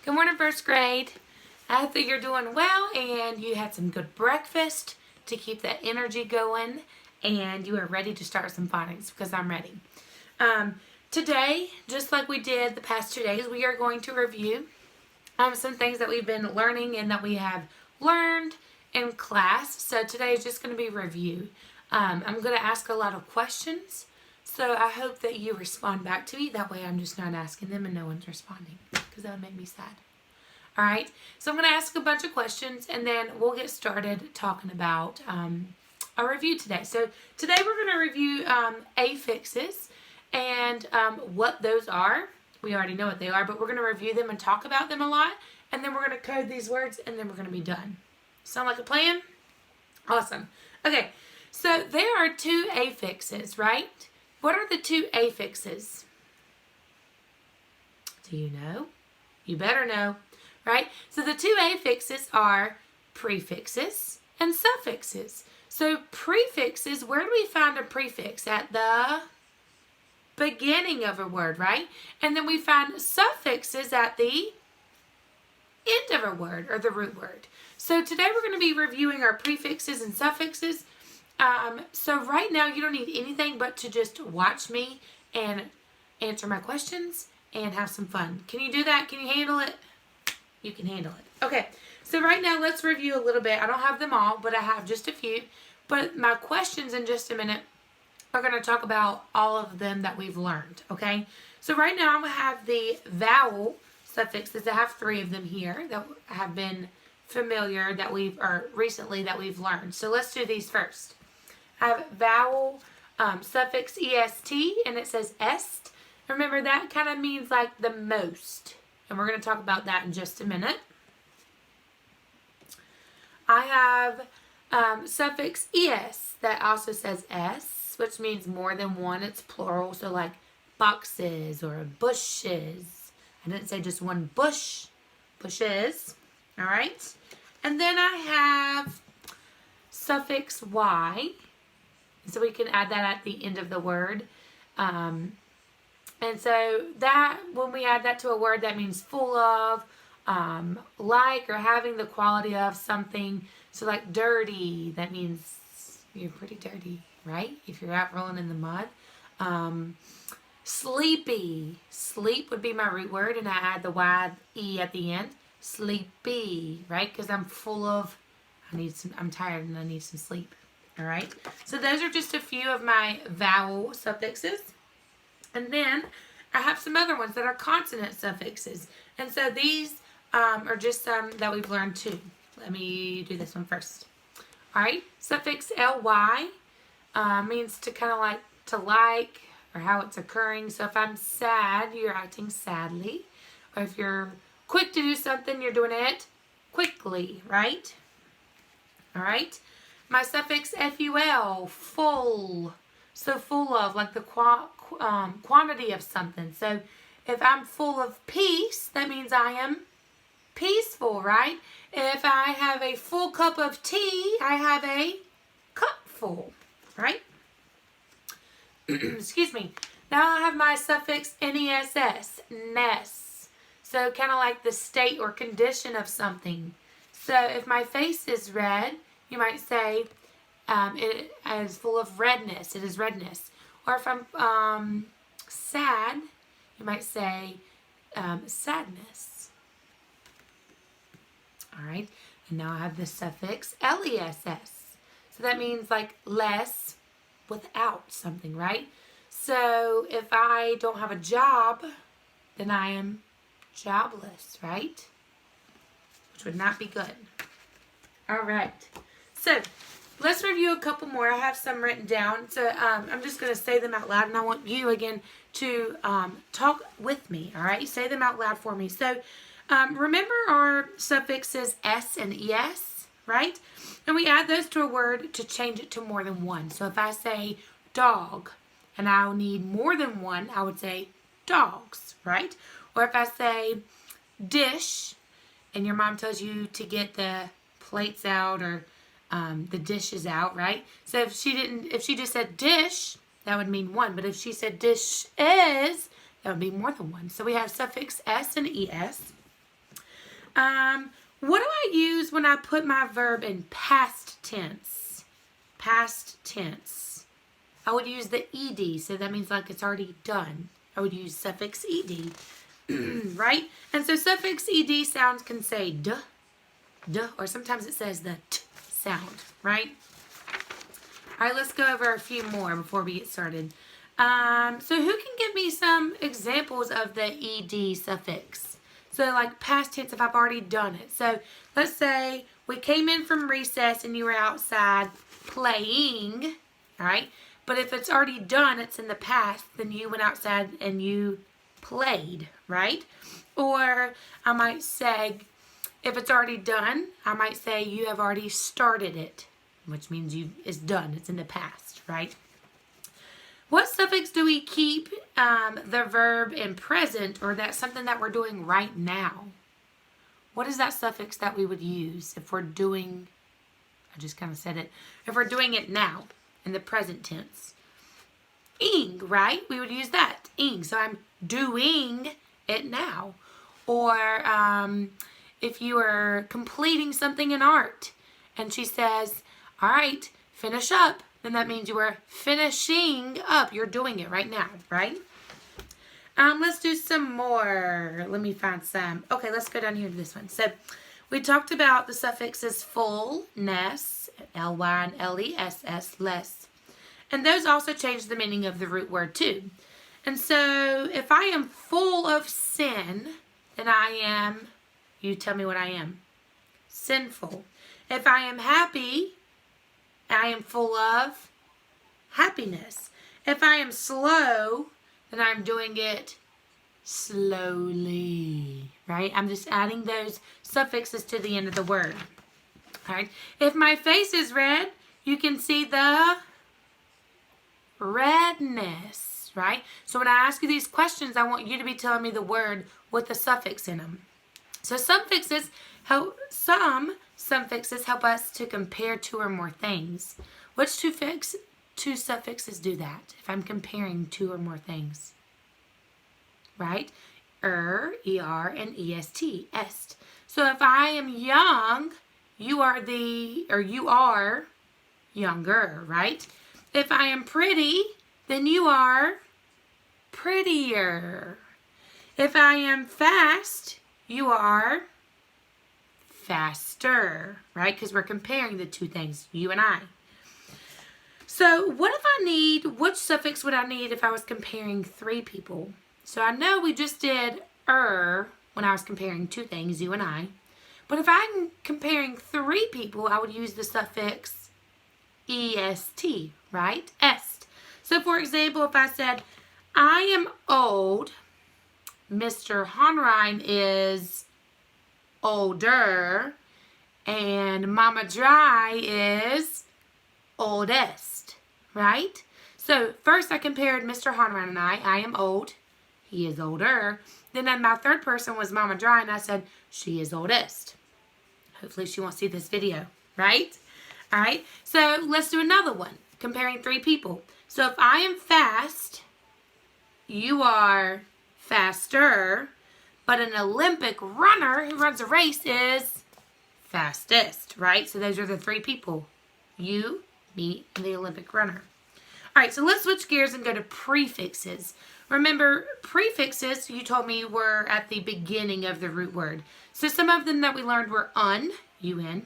Good morning, first grade. I hope that you're doing well and you had some good breakfast to keep that energy going and you are ready to start some phonics because I'm ready. Today, just like we did the past 2 days, we are going to review some things that we've been learning and that we have learned in class. So today is just going to be review. I'm going to ask a lot of questions. So I hope that you respond back to me. That way I'm just not asking them and no one's responding because that would make me sad. All right. So I'm going to ask a bunch of questions and then we'll get started talking about a review today. So today we're going to review affixes and what those are. We already know what they are, but we're going to review them and talk about them a lot. And then we're going to code these words and then we're going to be done. Sound like a plan? Awesome. Okay. So there are two affixes, right? What are the two affixes? Do you know? You better know, right? So the two affixes are prefixes and suffixes. So prefixes, where do we find a prefix? At the beginning of a word, right? And then we find suffixes at the end of a word or the root word. So today we're going to be reviewing our prefixes and suffixes. So right now you don't need anything but to just watch me and answer my questions and have some fun. Can you do that? Can you handle it? You can handle it. Okay, so right now let's review a little bit. I don't have them all, but I have just a few. But my questions in just a minute are going to talk about all of them that we've learned, okay? So right now I'm going to have the vowel suffixes. I have 3 of them here that have been familiar that recently that we've learned. So let's do these first. I have vowel suffix est, and it says est. Remember, that kind of means like the most. And we're going to talk about that in just a minute. I have suffix es that also says s, which means more than one. It's plural, so like boxes or bushes. I didn't say just one bush. Bushes. All right. And then I have suffix y. So we can add that at the end of the word. And so that, when we add that to a word, that means full of, like, or having the quality of something. So like dirty, that means you're pretty dirty, right? If you're out rolling in the mud. Sleepy. Sleep would be my root word, and I add the Y-E at the end. Sleepy, right? Because I'm full of, I'm tired and I need some sleep. All right. So those are just a few of my vowel suffixes. And then I have some other ones that are consonant suffixes. And so these are just some that we've learned too. Let me do this one first. All right. Suffix ly means to kind of like, to like, or how it's occurring. So if I'm sad, you're acting sadly. Or if you're quick to do something, you're doing it quickly, right? All right. My suffix ful, full. So full of, like the quantity of something. So if I'm full of peace, that means I am peaceful, right? If I have a full cup of tea, I have a cup full, right? Excuse me. Now I have my suffix ness, ness. So kind of like the state or condition of something. So if my face is red, you might say it is full of redness. It is redness. Or if I'm sad, you might say sadness. All right. And now I have the suffix less. So that means like less without something, right? So if I don't have a job, then I am jobless, right? Which would not be good. All right. So let's review a couple more. I have some written down. So I'm just going to say them out loud. And I want you, again, to talk with me. All right? Say them out loud for me. So remember our suffixes s and es, right? And we add those to a word to change it to more than one. So if I say dog and I'll need more than one, I would say dogs, right? Or if I say dish and your mom tells you to get the plates out or the dishes out, right? So if she just said dish, that would mean one. But if she said dish is, that would be more than one. So we have suffix s and es. What do I use when I put my verb in past tense? Past tense. I would use the ed, so that means like it's already done. I would use suffix ed, right? And so suffix ed sounds can say duh, duh, or sometimes it says the t sound, right? All right, let's go over a few more before we get started. So who can give me some examples of the ed suffix? So like past tense if I've already done it. So let's say we came in from recess and you were outside playing, all right? But if it's already done, it's in the past, then you went outside and you played, right? Or I might say, if it's already done, I might say you have already started it, which means it's done, it's in the past, right? What suffix do we keep the verb in present, or that's something that we're doing right now? What is that suffix that we would use if we're doing, I just kind of said it, if we're doing it now in the present tense? Ing, right? We would use that, ing. So I'm doing it now. Or if you are completing something in art and she says, all right, finish up, then that means you are finishing up. You're doing it right now, right? Let's do some more. Let me find some. Okay, let's go down here to this one. So we talked about the suffixes fullness, L-Y and L-E-S-S, less. And those also change the meaning of the root word too. And so if I am full of sin, then I am, you tell me what I am, sinful. If I am happy, I am full of happiness. If I am slow, then I'm doing it slowly, right? I'm just adding those suffixes to the end of the word. All right. If my face is red, you can see the redness, right? So when I ask you these questions, I want you to be telling me the word with the suffix in them. So some suffixes help us to compare two or more things. Which two suffixes do that if I'm comparing two or more things? Right? Er, and est, est. So if I am young, you are younger, right? If I am pretty, then you are prettier. If I am fast, you are faster, right? Because we're comparing the two things, you and I. So which suffix would I need if I was comparing three people? So I know we just did when I was comparing two things, you and I. But if I'm comparing three people, I would use the suffix est, right? Est. So for example, if I said, I am old, Mr. Honrine is older, and Mama Dry is oldest, right? So first I compared Mr. Honrine and I am old, he is older. Then my third person was Mama Dry, and I said, she is oldest. Hopefully she won't see this video, right? All right, so let's do another one, comparing three people. So if I am fast, you are faster, but an Olympic runner who runs a race is fastest, right? So those are the three people, you, me, and the Olympic runner. All right, so let's switch gears and go to prefixes. Remember, prefixes, you told me, were at the beginning of the root word. So some of them that we learned were un, un,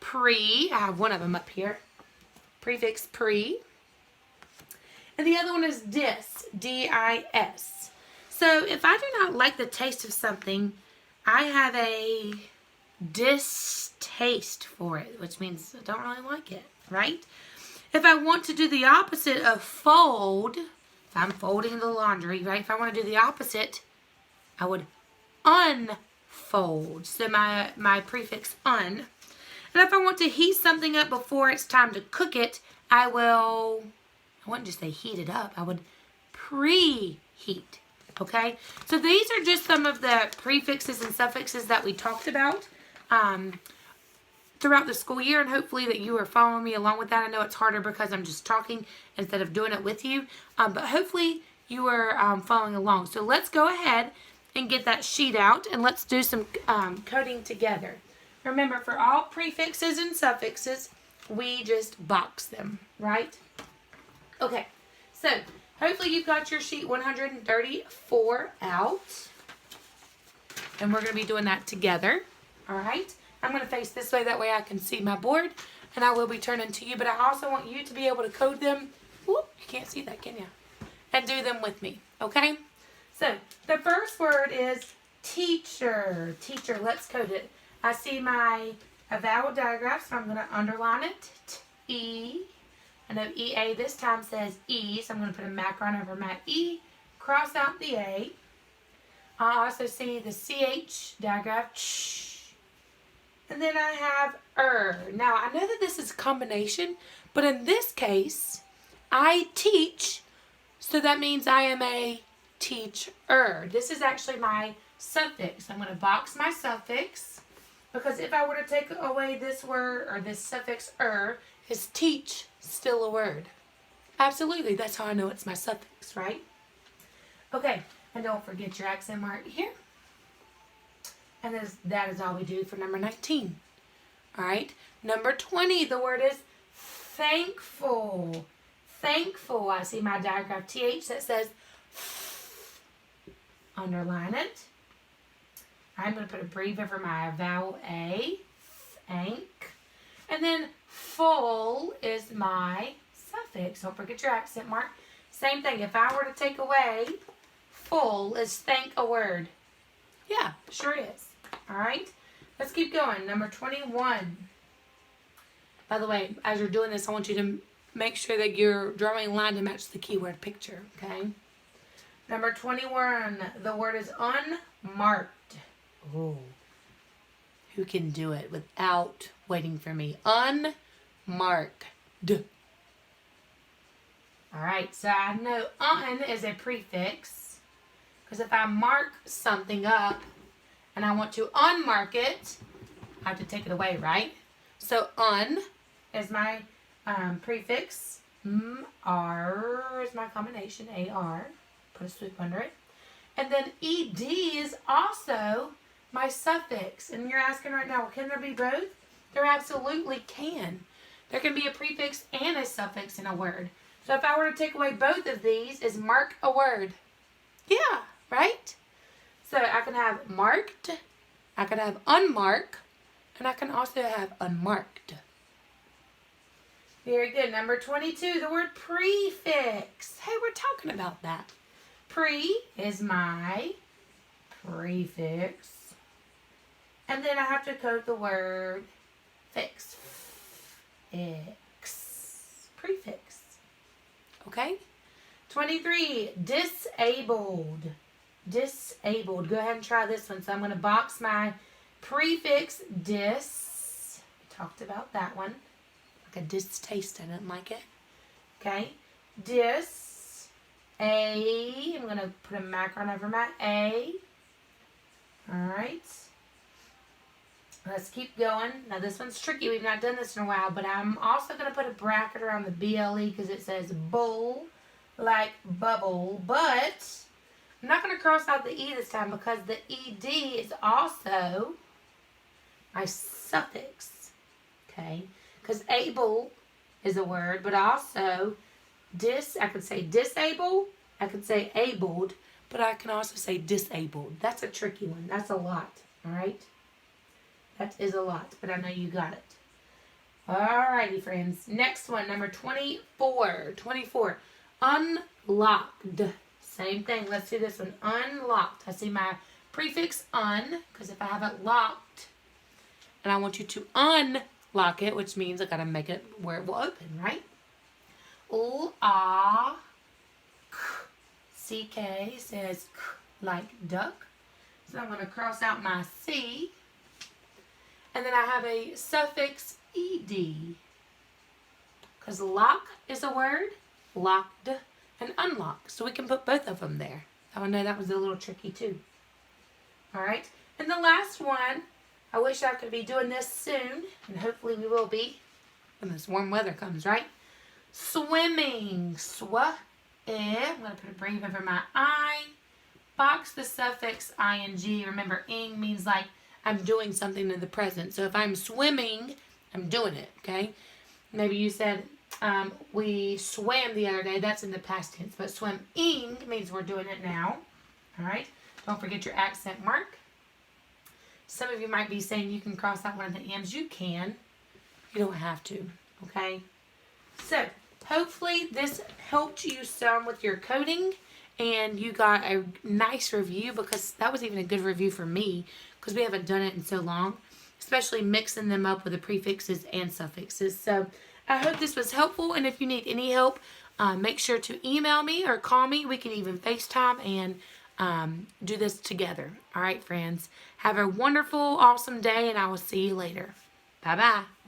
pre, I have one of them up here, prefix pre, and the other one is dis, D-I-S. So if I do not like the taste of something, I have a distaste for it, which means I don't really like it, right? If I want to do the opposite of fold, if I'm folding the laundry, right? If I want to do the opposite, I would unfold. So my prefix un. And if I want to heat something up before it's time to cook it, I wouldn't just say heat it up. I would preheat. Okay? So these are just some of the prefixes and suffixes that we talked about throughout the school year, and hopefully that you are following me along with that. I know it's harder because I'm just talking instead of doing it with you, but hopefully you are following along. So let's go ahead and get that sheet out, and let's do some coding together. Remember, for all prefixes and suffixes, we just box them, right? Okay, so hopefully you've got your sheet 134 out, and we're going to be doing that together, all right? I'm going to face this way, that way I can see my board, and I will be turning to you, but I also want you to be able to code them. Whoop, you can't see that, can you? And do them with me, okay? So, the first word is teacher. Teacher, let's code it. I see my vowel diagraph, so I'm going to underline it. T-E. I know E-A this time says E, so I'm going to put a macron over my E, cross out the A. I also see the C-H diagraph, ch. And then I have Now, I know that this is a combination, but in this case, I teach, so that means I am a teacher. This is actually my suffix. I'm going to box my suffix, because if I were to take away this word, or this suffix is teach still a word? Absolutely. That's how I know it's my suffix, right? Okay, and don't forget your accent mark here. And that is all we do for number 19. All right, number 20, the word is thankful. Thankful. I see my diagram TH that says underline it. I'm going to put a brief over my vowel A, thank. And then full is my suffix. Don't forget your accent mark. Same thing. If I were to take away full, is thank a word? Yeah, sure is. All right. Let's keep going. Number 21. By the way, as you're doing this, I want you to make sure that you're drawing a line to match the keyword picture, okay? Number 21, the word is unmarked. Oh, who can do it without waiting for me? Unmarked. All right, so I know un is a prefix, because if I mark something up and I want to unmark it, I have to take it away, right? So un is my prefix. R is my combination, AR. Put a swoop under it. And then ED is also my suffix. And you're asking right now, well, can there be both? There absolutely can. There can be a prefix and a suffix in a word. So if I were to take away both of these, is mark a word? Yeah, right? So I can have marked, I can have unmarked, and I can also have unmarked. Very good. Number 22, the word prefix. Hey, we're talking about that. Pre is my prefix. And then I have to code the word fix. Prefix. Okay? 23, disabled. Disabled. Go ahead and try this one. So I'm going to box my prefix dis. We talked about that one. Like a distaste. I didn't like it. Okay? Dis. A. I'm going to put a macron over my A. Alright. Let's keep going. Now this one's tricky. We've not done this in a while, but I'm also going to put a bracket around the BLE because it says bull, like bubble. But I'm not going to cross out the E this time because the ED is also my suffix. Okay? Because able is a word, but also I could say disable, I could say abled, but I can also say disabled. That's a tricky one. That's a lot. All right? That is a lot, but I know you got it. Alrighty, friends. Next one, number 24. 24. Unlocked. Same thing. Let's do this one. Unlocked. I see my prefix un, because if I have it locked, and I want you to unlock it, which means I got to make it where it will open, right? C-K says k like duck. So I'm going to cross out my C. And then I have a suffix ed. Because lock is a word, locked, and unlock. So we can put both of them there. I know that was a little tricky too. Alright, and the last one, I wish I could be doing this soon, and hopefully we will be when this warm weather comes, right? Swimming. I'm going to put a brief over my I. box the suffix ing. Remember, ing means like I'm doing something in the present. So if I'm swimming, I'm doing it, okay? Maybe you said we swam the other day. That's in the past tense. But swimming means we're doing it now. All right? Don't forget your accent mark. Some of you might be saying you can cross out one of the M's. You can. You don't have to, okay? So, hopefully this helped you some with your coding and you got a nice review, because that was even a good review for me because we haven't done it in so long, especially mixing them up with the prefixes and suffixes. So, I hope this was helpful, and if you need any help, make sure to email me or call me. We can even FaceTime and do this together. All right, friends. Have a wonderful, awesome day, and I will see you later. Bye-bye.